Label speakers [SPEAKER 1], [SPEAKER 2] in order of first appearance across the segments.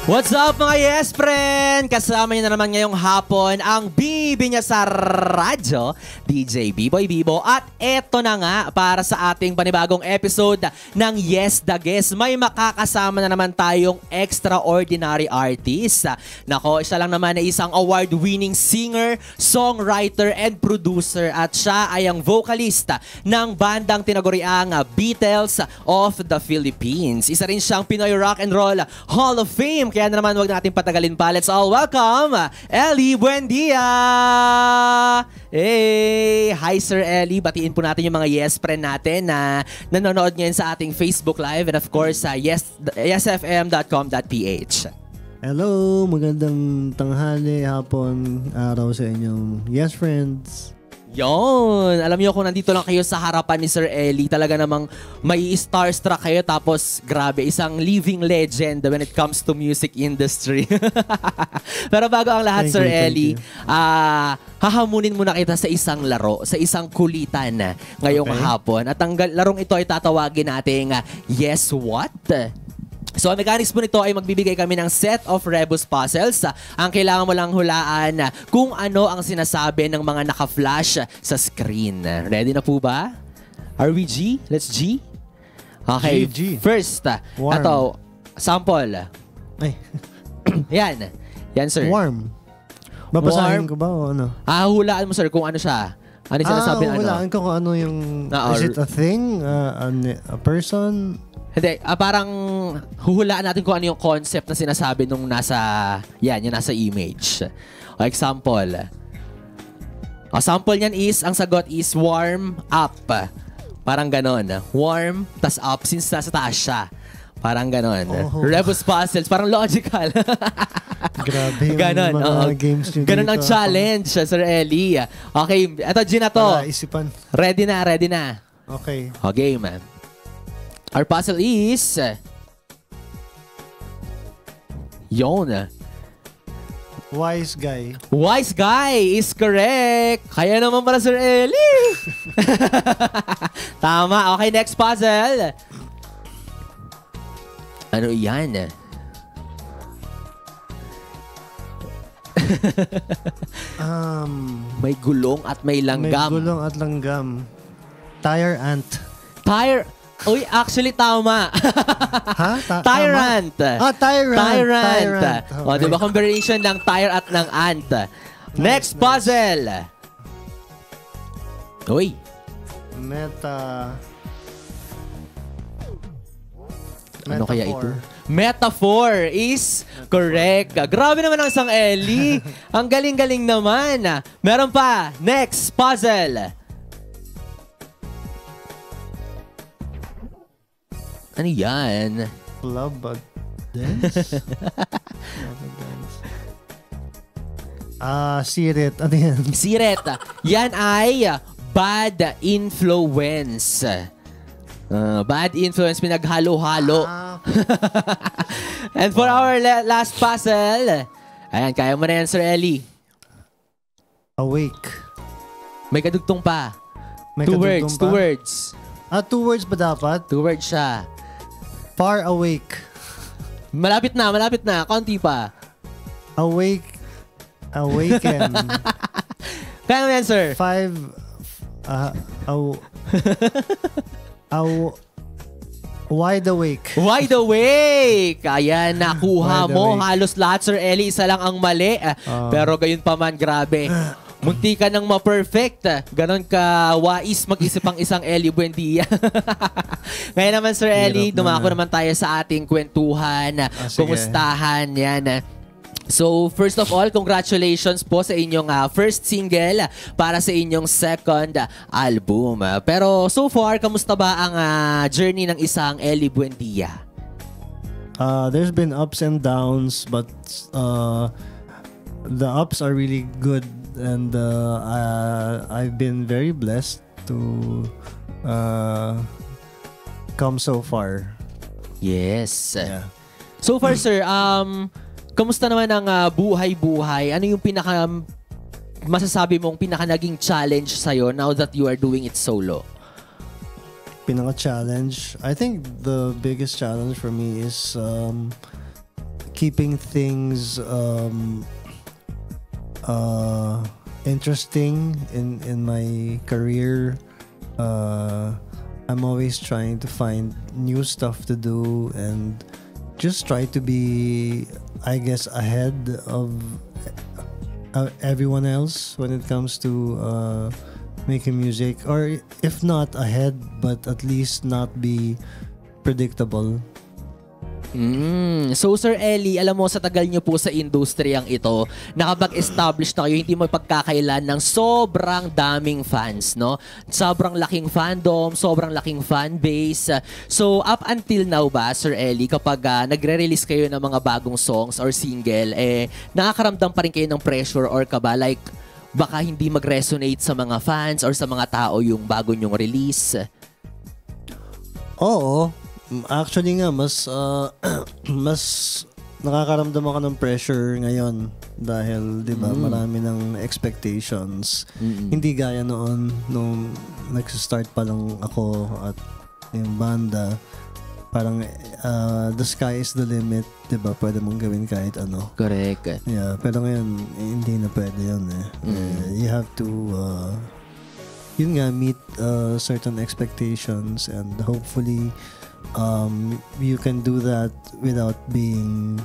[SPEAKER 1] What's up mga yes friend? Kasama niyo na naman ngayong hapon ang bibi niya sa radyo, DJ B-Boy Bibo. At eto na nga para sa ating panibagong episode ng Yes the Guest. May makakasama na naman tayong extraordinary artist. Nako, siya lang naman ay isang award-winning singer, songwriter, and producer. At siya ay ang vocalista ng bandang tinaguriang Beatles of the Philippines. Isa rin siyang Pinoy Rock and Roll Hall of Fame. Kaya naman huwag natin patagalin pa. Let's all welcome Ellie Buendia! Hey! Hi Sir Ellie. Batiin po natin yung mga yes friend natin na nanonood ngayon sa ating Facebook Live and of course sa yesfm.com.ph.
[SPEAKER 2] Hello! Magandang tanghali, hapon, araw sa inyong yes friends.
[SPEAKER 1] Yon! Alam niyo kung nandito lang kayo sa harapan ni Sir Ellie, talaga namang may starstruck kayo tapos grabe, isang living legend when it comes to music industry. Pero bago ang lahat, Sir Ellie, hahamunin muna kita sa isang laro, sa isang kulitan ngayong hapon. At ang larong ito ay tatawagin nating Yes What? So, ang mechanics po nito ay magbibigay kami ng set of rebus puzzles. Ang kailangan mo lang hulaan kung ano ang sinasabi ng mga naka-flash sa screen. Ready na po ba? Are we G? Let's G? Okay,
[SPEAKER 2] G.
[SPEAKER 1] First, ito, sample.
[SPEAKER 2] Ay.
[SPEAKER 1] Yan. Yan, sir.
[SPEAKER 2] Warm. Babasahin ko ba o ano?
[SPEAKER 1] Hulaan mo, sir, kung ano siya. Ano yung sinasabi na ano?
[SPEAKER 2] Hulaan ko kung ano yung... is it a thing? A person?
[SPEAKER 1] Hindi, parang huhulaan natin kung ano yung concept na sinasabi nung nasa, yung nasa image. O, example. O, sample niyan is, ang sagot is warm up. Parang ganon. Warm, tas up, since nasa taas siya. Parang ganon. Rebus puzzles, parang logical.
[SPEAKER 2] Grabe yung
[SPEAKER 1] ganon,
[SPEAKER 2] mga games nyo dito.
[SPEAKER 1] Ganon ang challenge, Sir Ellie. Okay, eto, G na to.
[SPEAKER 2] Isipan.
[SPEAKER 1] Ready na, ready na.
[SPEAKER 2] Okay.
[SPEAKER 1] O, game. Our puzzle is... Yon.
[SPEAKER 2] Wise guy.
[SPEAKER 1] Wise guy is correct. Kaya naman pala, Sir Ellie. Tama. Okay, next puzzle. Ano yan? May gulong at may langgam.
[SPEAKER 2] May gulong at langgam. Tire ant.
[SPEAKER 1] Tire... Uy, actually, tama.
[SPEAKER 2] Ha?
[SPEAKER 1] Tyrant.
[SPEAKER 2] Tyrant.
[SPEAKER 1] Tyrant. O, diba combination ng tire at ng ant. Next puzzle. Uy. Ano kaya ito? Metaphor is correct. Grabe naman ang isang Ellie. Ang galing-galing naman. Meron pa. Next puzzle. Ano yan?
[SPEAKER 2] Club dance? Sirit. Ano yan?
[SPEAKER 1] Sirit. Yan ay bad influence. Bad influence, pinaghalo-halo. And for our last puzzle, ayan, kaya mo na yan, Sir Ellie.
[SPEAKER 2] Awake.
[SPEAKER 1] May kadugtong pa.
[SPEAKER 2] May
[SPEAKER 1] two
[SPEAKER 2] kadugtong
[SPEAKER 1] words, 2 words.
[SPEAKER 2] 2 words ba dapat?
[SPEAKER 1] 2 words siya.
[SPEAKER 2] Far awake.
[SPEAKER 1] Malapit na, malapit na. Konti pa.
[SPEAKER 2] Awake. Awaken.
[SPEAKER 1] Kaya mo yan, sir.
[SPEAKER 2] 5. Wide awake.
[SPEAKER 1] Wide awake. Ayan, nakuha
[SPEAKER 2] Wide
[SPEAKER 1] mo.
[SPEAKER 2] awake.
[SPEAKER 1] Halos lahat, Sir Ellie. Isa lang ang mali. Pero gayon pa man, grabe. Munti ka nang ma-perfect. Ganon ka wais mag-isip ang isang Ellie Buendia. Ngayon naman, Sir Ellie, dumako naman tayo sa ating kwentuhan. Kumustahan. Yan. So, first of all, congratulations po sa inyong first single para sa inyong second album. Pero so far, kamusta ba ang journey ng isang Ellie Buendia?
[SPEAKER 2] There's been ups and downs, but the ups are really good. And I've been very blessed to come so far.
[SPEAKER 1] Yes.
[SPEAKER 2] Yeah.
[SPEAKER 1] So far, sir, kamusta naman ang buhay-buhay? Ano yung masasabi mong pinaka naging challenge sa'yo now that you are doing it solo?
[SPEAKER 2] Pinaka-challenge? I think the biggest challenge for me is keeping things interesting in my career. I'm always trying to find new stuff to do and just try to be, I guess, ahead of everyone else when it comes to making music, or if not ahead, but at least not be predictable.
[SPEAKER 1] So Sir Ellie, alam mo sa tagal niyo po sa industriyang ito, nakapag-establish na kayo, hindi mo pagkakailan ng sobrang daming fans, no? Sobrang laking fandom, sobrang laking fan base. So up until now ba, Sir Ellie, kapag nagre-release kayo ng mga bagong songs or single, nakakaramdam pa rin kayo ng pressure or kaba? Like, baka hindi mag-resonate sa mga fans or sa mga tao yung bago nyong release?
[SPEAKER 2] Oo. Actually nga, mas nakakaramdam ako ng pressure ngayon dahil, di ba, marami ng expectations. Hindi gaya noon nung nag-start pa lang ako at yung banda. Parang the sky is the limit, di ba? Pwede mong gawin kahit ano.
[SPEAKER 1] Correct.
[SPEAKER 2] Yeah, pero ngayon, hindi na pwede yun eh. You have to yun nga, meet certain expectations, and hopefully you can do that without being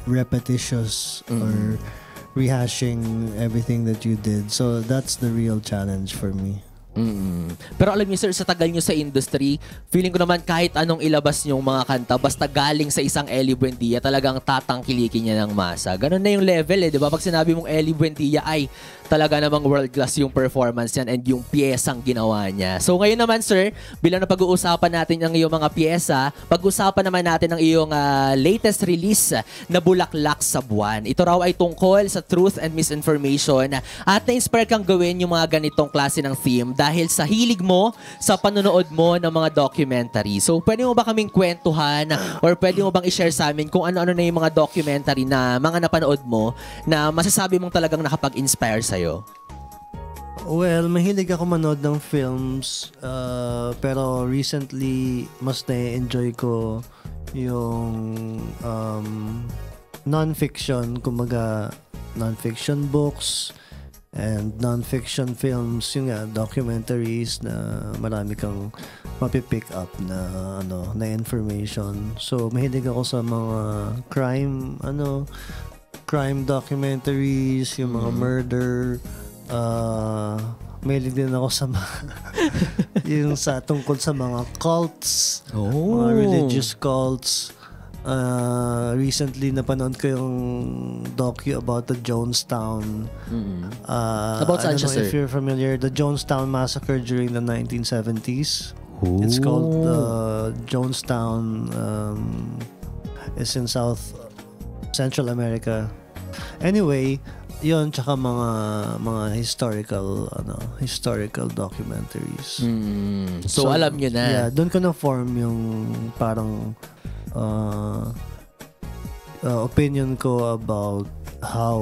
[SPEAKER 2] repetitious or rehashing everything that you did. So that's the real challenge for me.
[SPEAKER 1] Pero alam niyo sir, sa tagal niyo sa industry, feeling ko naman kahit anong ilabas niyong mga kanta, basta galing sa isang Ellie Buendia, talagang tatangkilikin niya ng masa. Ganun na yung level di ba? Pag sinabi mong Ellie Buendia, ay talaga namang world class yung performance yan and yung piyesang ginawa niya. So ngayon naman sir, bilang na pag-uusapan natin ang iyong mga piyesa, pag-usapan naman natin ang iyong latest release na Bulaklak sa Buwan. Ito raw ay tungkol sa truth and misinformation at na-inspire kang gawin yung mga ganitong klase ng theme dahil sa hilig mo sa panonood mo ng mga documentary. So, pwede mo ba kaming kwentuhan or pwede mo bang i-share sa amin kung ano-ano na yung mga documentary na mga napanood mo na masasabi mong talagang nakapag-inspire sa'yo?
[SPEAKER 2] Well, mahilig ako manood ng films, pero recently mas na-enjoy ko yung non-fiction, kumbaga non-fiction books and non-fiction films, yung documentaries na marami kang mapipick up na information. So mahilig ako sa mga crime documentaries, yung mga murder. Mahilig din ako sa yung tungkol sa mga cults, mga religious cults. Recently napanood ko yung docu about the Jonestown.
[SPEAKER 1] About
[SPEAKER 2] I
[SPEAKER 1] saan
[SPEAKER 2] don't
[SPEAKER 1] siya,
[SPEAKER 2] know
[SPEAKER 1] sir?
[SPEAKER 2] if you're familiar, the Jonestown massacre during the 1970s. It's called Jonestown. It's in Central America. Anyway, yun, tsaka mga historical documentaries.
[SPEAKER 1] So alam nyo na.
[SPEAKER 2] Yeah, doon ko na-form yung parang opinion ko about how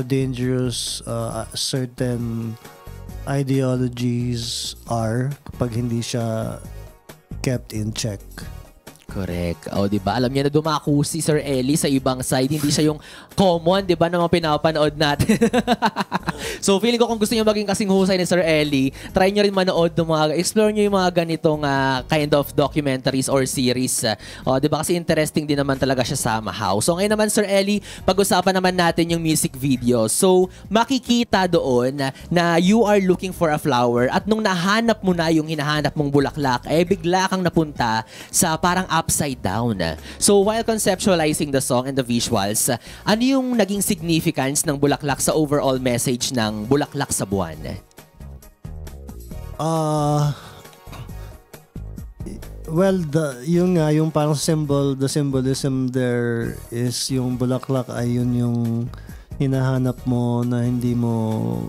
[SPEAKER 2] dangerous certain ideologies are kapag hindi siya kept in check.
[SPEAKER 1] Correct. O, di ba? Alam niya na dumako si Sir Ellie sa ibang side. Hindi siya yung common, di ba, na mga pinapanood natin. So, feeling ko kung gusto niyo maging kasing husay ni Sir Ellie, try niyo rin manood ng explore niyo yung mga ganitong kind of documentaries or series. O, di ba? Kasi interesting din naman talaga siya somehow. So, ngayon naman, Sir Ellie, pag-usapan naman natin yung music video. So, makikita doon na you are looking for a flower at nung nahanap mo na yung hinahanap mong bulaklak, bigla kang napunta sa parang upside down. So, while conceptualizing the song and the visuals, ano yung naging significance ng Bulaklak sa overall message ng Bulaklak sa Buwan?
[SPEAKER 2] Well, yung parang the symbolism there is yung bulaklak ay yun yung hinahanap mo na hindi mo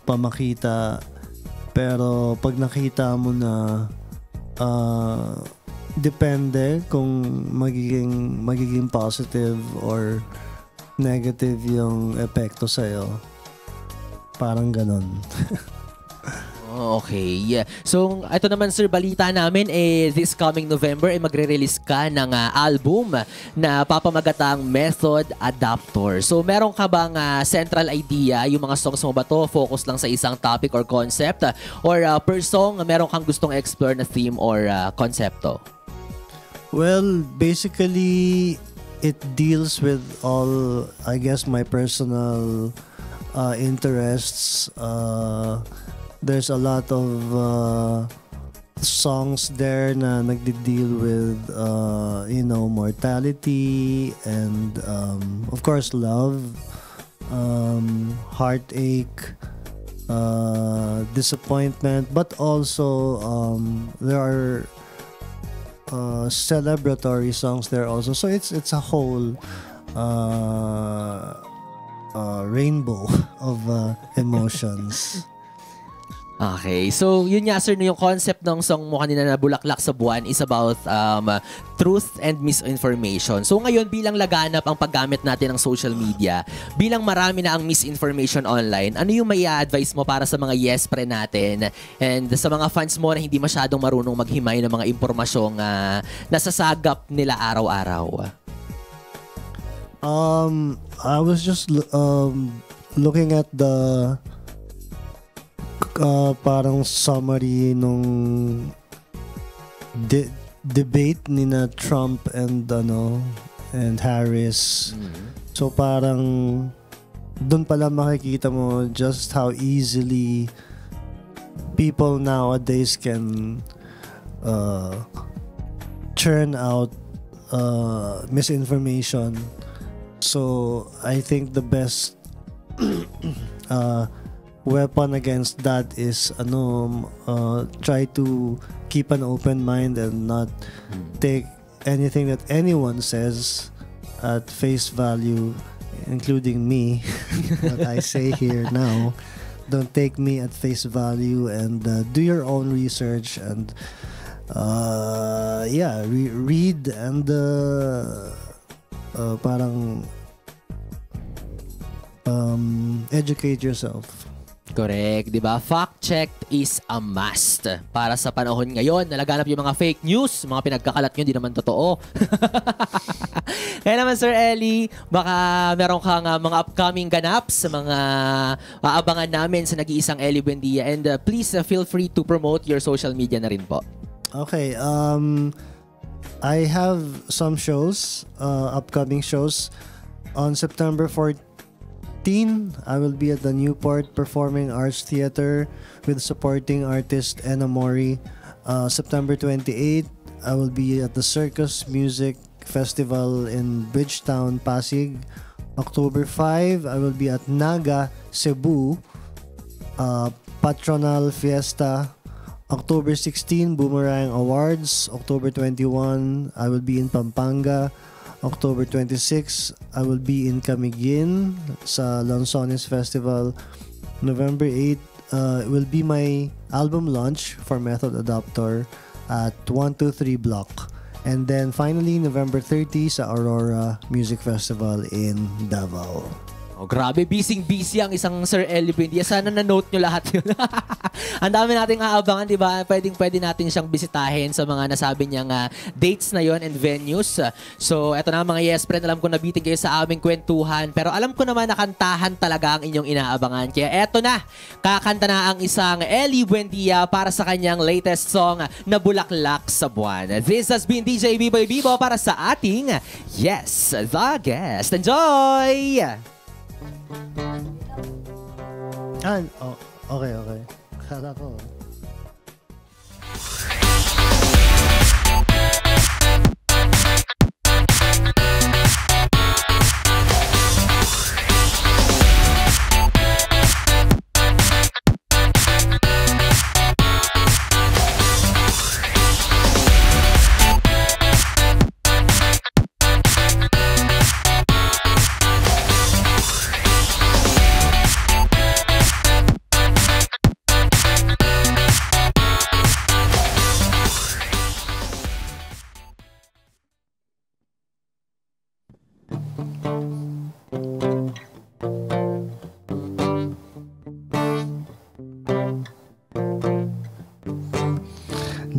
[SPEAKER 2] pa makita. Pero pag nakita mo na, depende kung magiging positive or negative yung epekto sa'yo. Parang ganon.
[SPEAKER 1] Okay. So, ito naman sir, balita namin this coming November magre-release ka ng album na papamagatang Method Adaptor. So, meron ka bang central idea? Yung mga songs mo ba to focus lang sa isang topic or concept? Or per song, meron kang gustong explore na theme or konsepto?
[SPEAKER 2] Well, basically, it deals with all, I guess, my personal interests. There's a lot of songs there na nagdi-deal with mortality and of course love, heartache, disappointment, but also there are celebratory songs there also. So it's a whole rainbow of emotions.
[SPEAKER 1] Okay. So, yun nga sir, yung concept ng song mo kanina na Bulaklak sa Buwan is about truth and misinformation. So, ngayon bilang laganap ang paggamit natin ng social media, bilang marami na ang misinformation online, ano yung may advice mo para sa mga yes pre natin and sa mga fans mo na hindi masyadong marunong maghimay ng mga impormasyong nasasagap nila araw-araw?
[SPEAKER 2] I was just looking at the parang summary nung debate ni na Trump and Harris. So parang doon pala makikita mo just how easily people nowadays can churn out misinformation. So I think the best weapon against that is try to keep an open mind and not take anything that anyone says at face value, including me. What I say here now, don't take me at face value and do your own research and read and parang educate yourself.
[SPEAKER 1] Correct, di ba? Fact check is a must. Para sa panahon ngayon, nalaganap yung mga fake news, mga pinagkakalat nyo, di naman totoo. Kaya naman, Sir Ellie, baka meron kang mga upcoming ganaps, mga aabangan namin sa nag-iisang Ellie Buendia. And please feel free to promote your social media na rin po.
[SPEAKER 2] Okay, I have some shows, upcoming shows. On September 14, I will be at the Newport Performing Arts Theater with supporting artist Enna Mori. September 28, I will be at the Circus Music Festival in Bridgetown, Pasig. October 5, I will be at Naga, Cebu, Patronal Fiesta. October 16, Boomerang Awards. October 21, I will be in Pampanga. October 26, I will be in Camiguin sa Lanzones Festival. November 8, will be my album launch for Method Adaptor at 123 Block. And then finally, November 30 sa Aurora Music Festival in Davao.
[SPEAKER 1] Oh, grabe, busy ang isang Sir Ellie Buendia. Sana na-note nyo lahat yun. Ang dami nating aabangan, di ba? Pwede natin siyang bisitahin sa mga nasabi niyang dates na yon and venues. So, eto na mga yes friend, alam ko nabitin kayo sa aming kwentuhan. Pero alam ko naman na kantahan talaga ang inyong inaabangan. Kaya eto na, kakanta na ang isang Ellie Buendia para sa kanyang latest song na Bulaklak sa Buwan. This has been DJ B-Boy Bibo para sa ating Yes, the Guest. Enjoy!
[SPEAKER 2] Okay. Kala ko.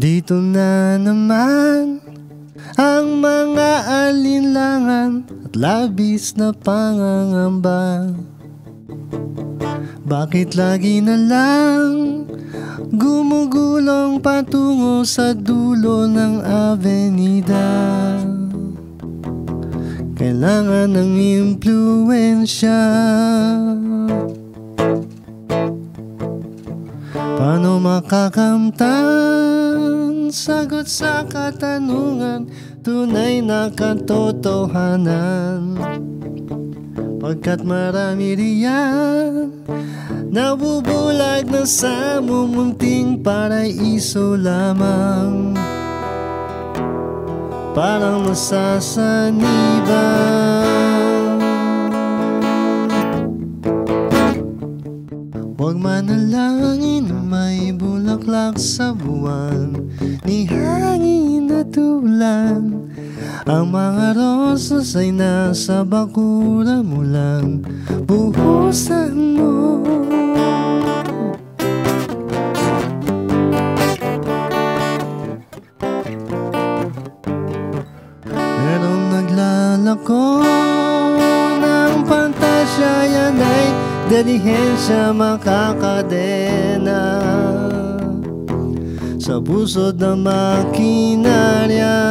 [SPEAKER 2] Dito na naman ang mga alinlangan at labis na pangangamba. Bakit lagi na lang gumugulong patungo sa dulo ng avenida? Kailangan ng impluwensya. Paano makakamtan? Sagot sa katanungan, tunay na katotohanan. Pagkat marami riyan nabubulag na sa mumunting paraiso lamang, parang nasasaniban. Huwag manalangin na may bulaklak sa buwan, ni hangin at ulan. Ang mga rosas ay nasa bakura mo lang, buhusan mo. Merong naglalako ng pantasya, yan ay delihensya makakadena sa pusod ng makinarya.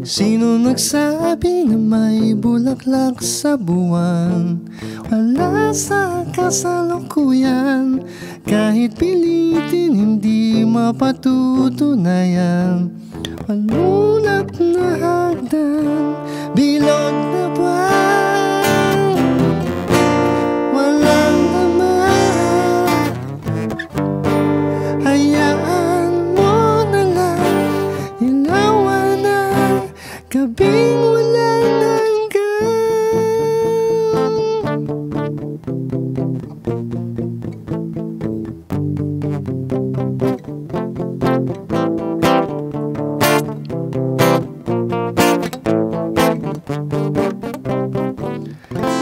[SPEAKER 2] Sino nagsabi na may bulaklak sa buwan? Wala sa kasalukuyan, kahit pilitin hindi mapatutunayan. Malulap na hagdan, bilog na buwan, walang naman. Hayaan mo na lang ilawan ang gabing walang hanggan.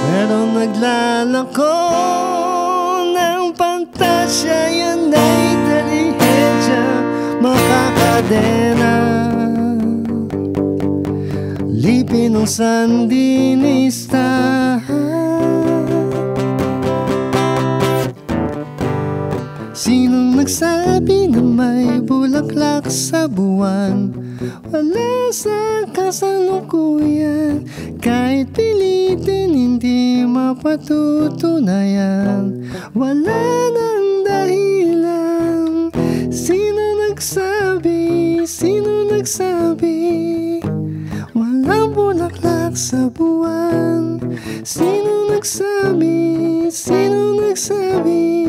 [SPEAKER 2] Merong naglalako ng pantasya, yan ay delihensya makakadena. Lipin ng sandinista, sinong nagsabi na may bulaklak sa buwan? Wala sa kasalukuyan, kahit pilitin hindi mapatutunayan. Wala nang dahilan. Sino nagsabi? Sino nagsabi? Walang bulaklak sa buwan. Sino nagsabi? Sino nagsabi?